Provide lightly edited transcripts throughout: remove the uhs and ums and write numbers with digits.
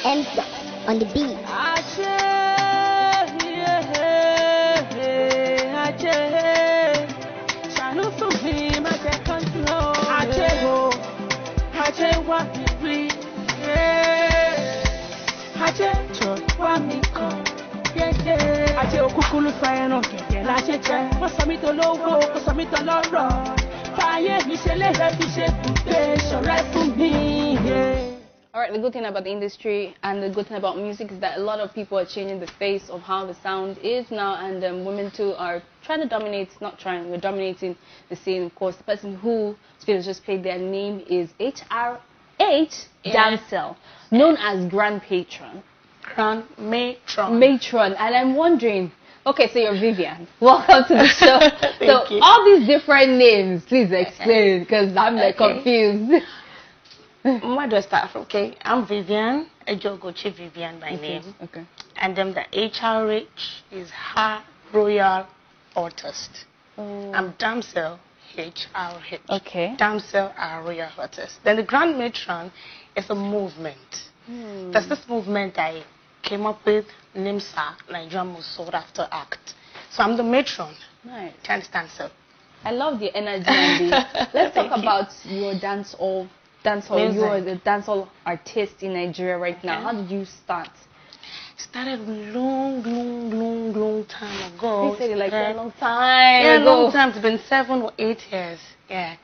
Emsa on the beat. Alright, the good thing about the industry and the good thing about music is that a lot of people are changing the face of how the sound is now, and women too are trying to dominate, not trying, we're dominating the scene. Of course, the person who Spirit just played, their name is HRH Damsel, known as Grand Patron. Grand Matron. Matron, and I'm wondering, okay, so you're Vivian. Welcome to the show. So you. all these different names, please explain, because I'm like confused. Where do I start from? Okay, I'm Vivian, Ejogochi Vivian by name. Okay. And then the HRH is Her Royal Artist. I'm Damsel, HRH. Okay. Damsel, Her Royal Artist. Then the Grand Matron is a movement. There's this movement I came up with, NIMSA, Nigerian Most Sought After Act. So I'm the matron. Nice. Do you understand, sir? I love the energy and the... Let's talk about your dancehall. You're the dancehall artist in Nigeria right now. How did you start? Started long time ago. You said it like a long time Yeah, ago. long time. It's been 7 or 8 years. Yeah.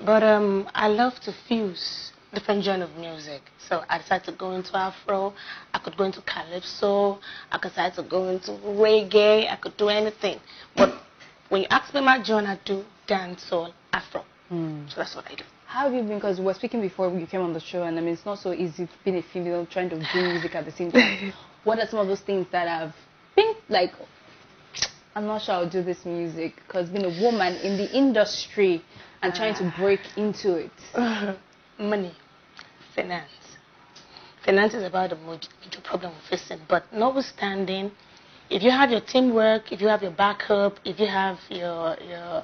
But I love to fuse different genre of music. So I decided to go into Afro. I could go into Calypso. I could decide to go into reggae. I could do anything. But when you ask me my genre, I do dancehall, Afro. So that's what I do. How have you been? Because we were speaking before you came on the show, and I mean, it's not so easy being a female trying to do music at the same time. What are some of those things that have been like, I'm not sure I'll do this music, because being a woman in the industry and trying to break into it? Money, finance. Finance is about the major problem we're facing. But notwithstanding, if you have your teamwork, if you have your backup, if you have your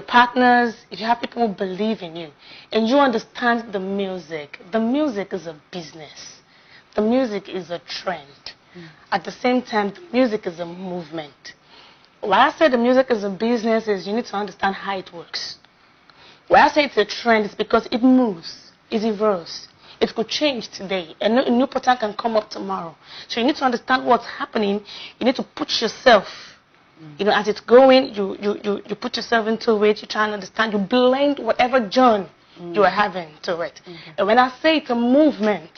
partners, if you have people who believe in you, and you understand the music is a business. The music is a trend. At the same time, the music is a movement. Why I say the music is a business is you need to understand how it works. Why I say it's a trend is because it moves, it evolves. It could change today. A new pattern can come up tomorrow. So you need to understand what's happening. You need to put yourself, you know, as it's going, you put yourself into it, you try and understand, you blend whatever genre you are having to it. And when I say it's a movement,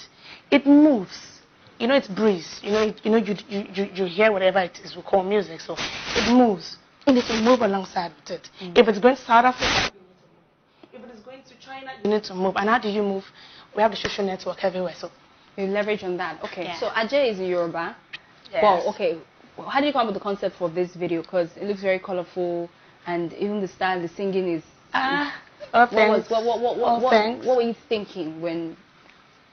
it moves. You know, it's breeze. You hear whatever it is we call music, so it moves. You need to move alongside with it. If it's going to South Africa, if it is going to China, you need to move. And how do you move? We have the social network everywhere, so You leverage on that. Okay, Yeah. so Ajay is in Yoruba. Yes. Wow, okay. How do you come up with the concept for this video? Because it looks very colorful, and even the style, the singing is... all thanks. What were you thinking when...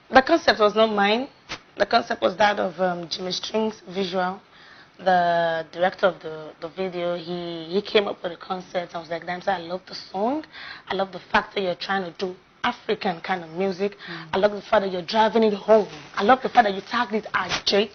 The concept was not mine. The concept was that of Jimmy String's visual. The director of the video, he came up with the concept. I was like, damn, I love the song. I love the fact that you're trying to do African kind of music. I love the fact that you're driving it home. I love the fact that you tagged it Ajay.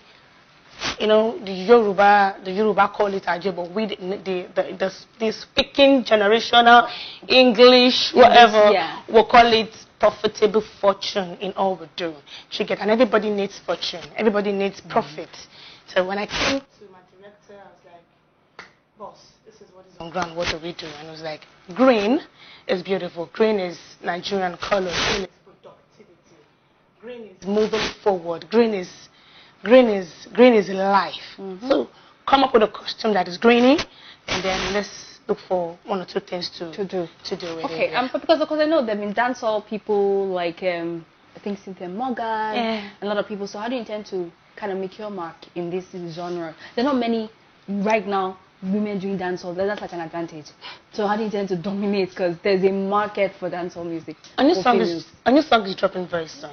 You know, the Yoruba call it Ajay, but we, the speaking generational English, whatever, we'll call it profitable fortune in all we do. And everybody needs fortune. Everybody needs profit. So when I came to my director, I was like, boss, this is what is on ground. What do we do? And it was like, green is beautiful. Green is Nigerian color. Green is productivity. Green is moving forward. Green is life. So come up with a costume that is greeny, and then let's look for 1 or 2 things to do with it. Okay, because I know there have been dancehall people like I think Cynthia Morgan, and a lot of people. So how do you intend to kind of make your mark in this genre? There are not many right now women doing dancehall. That's like an advantage. So how do you intend to dominate? Because there's a market for dancehall music. A new song is dropping very soon.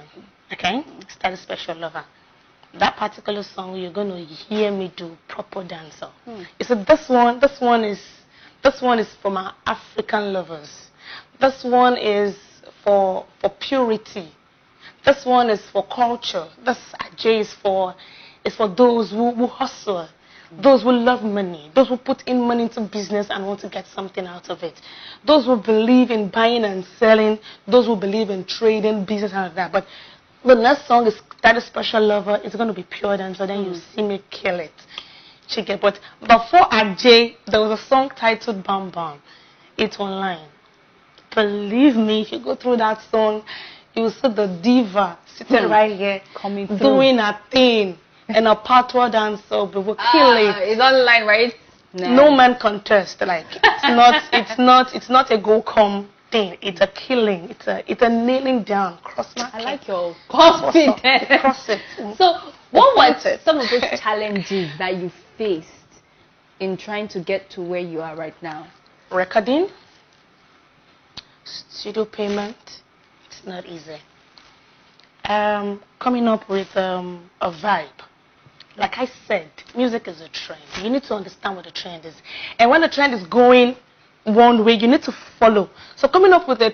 Okay, Style Special Lover. That particular song, you're going to hear me do proper dancehall. You see, this one is for my African lovers. This one is for purity. This one is for culture. This Ajay is for those who hustle, those who love money, those who put in money into business and want to get something out of it, those who believe in buying and selling, those who believe in trading, business and all that. But the next song is That Is Special Lover. It's going to be pure dance, so then you see me kill it. Chicken. But before Ajay, there was a song titled Bam Bam. It's online. Believe me, if you go through that song, you will see the diva sitting right here, coming through, doing a thing, and a patwa dancer. We will kill it. It's online, right? No man contest. Like it's not a go come thing. It's a killing. It's a nailing down. Cross my. I like your confidence. Cross it. So, what were some of those challenges that you faced in trying to get to where you are right now? Recording, studio payment. It's not easy. Coming up with a vibe. Like I said, music is a trend. You need to understand what the trend is. And when the trend is going one way, you need to follow. So meeting up with the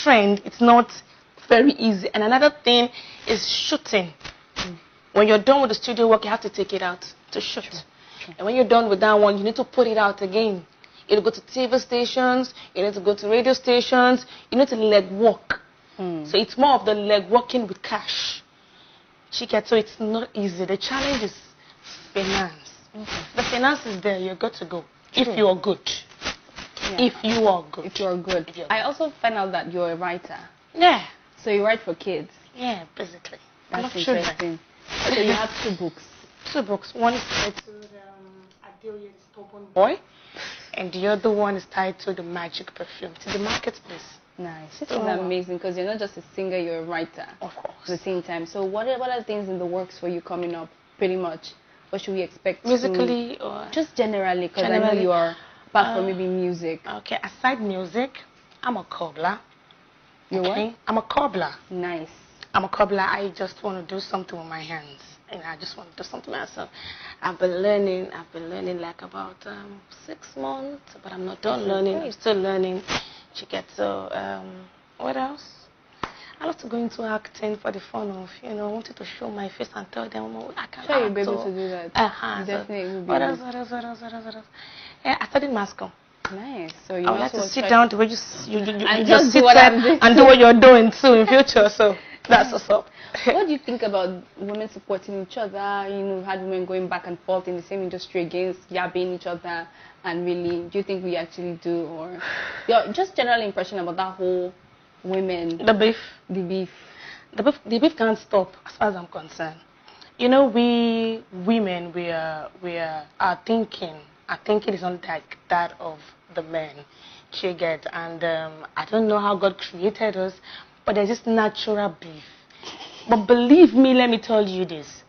trend, it's not very easy. And another thing is shooting. When you're done with the studio work, you have to take it out to shoot. True. And when you're done with that one, you need to put it out again. You need to go to TV stations, you need to go to radio stations, you need to leg work. So it's more of the leg working with cash. So it's not easy. The challenge is finance. The finance is there, you're good to go. True. If you are good. Yeah. If you are good. I also found out that you're a writer. Yeah. So you write for kids. Yeah, basically. That's interesting. So you have 2 books. 2 books. One is titled Adeoye the Stubborn Boy, and the other one is titled The Magic Perfume. It's in the marketplace. Nice. This is amazing because you're not just a singer, you're a writer. Of course. At the same time. So what are things in the works for you coming up, pretty much? What should we expect? Musically or? Just generally, because I know you are, apart from maybe music. Okay, aside music, I'm a cobbler. You what? I'm a cobbler. Nice. I'm a cobbler. I just want to do something with my hands. And I just want to do something myself. I've been learning like about 6 months, but I'm not done learning. I'm still learning. What else? I love to go into acting for the fun of, I wanted to show my face and tell them, I can sure, you'll be able to do that. Definitely will be. What else? Yeah, I studied mass comm. Nice. So you I would like to sit down the way you just do what I'm doing and do what you're doing too in future. So that's what's up. What do you think about women supporting each other? We've had women going back and forth in the same industry against yabbing each other, and really, do you think we actually do, or your just general impression about that whole women? The beef can't stop as far as I'm concerned. We women, our thinking is not like that of the men. And I don't know how God created us, but there's this natural beef. But believe me, let me tell you this.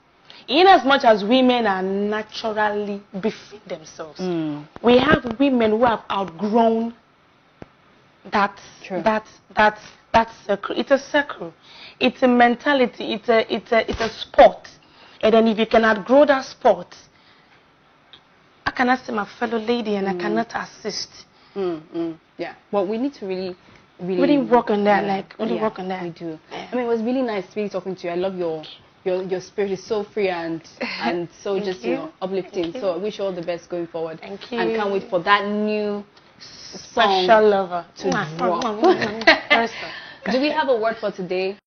In as much as women are naturally beefing themselves, we have women who have outgrown that circle. It's a circle. It's a mentality. It's a sport. And then if you can outgrow that sport, I cannot see my fellow lady and I cannot assist. Yeah. Well, we need to really work on that. Work on that. We do. Yeah. I mean, it was really nice really talking to you. I love your spirit is so free and so just uplifting. So I wish you all the best going forward. Thank you. And can't wait for that new Special Lover to drop. Do we have a word for today?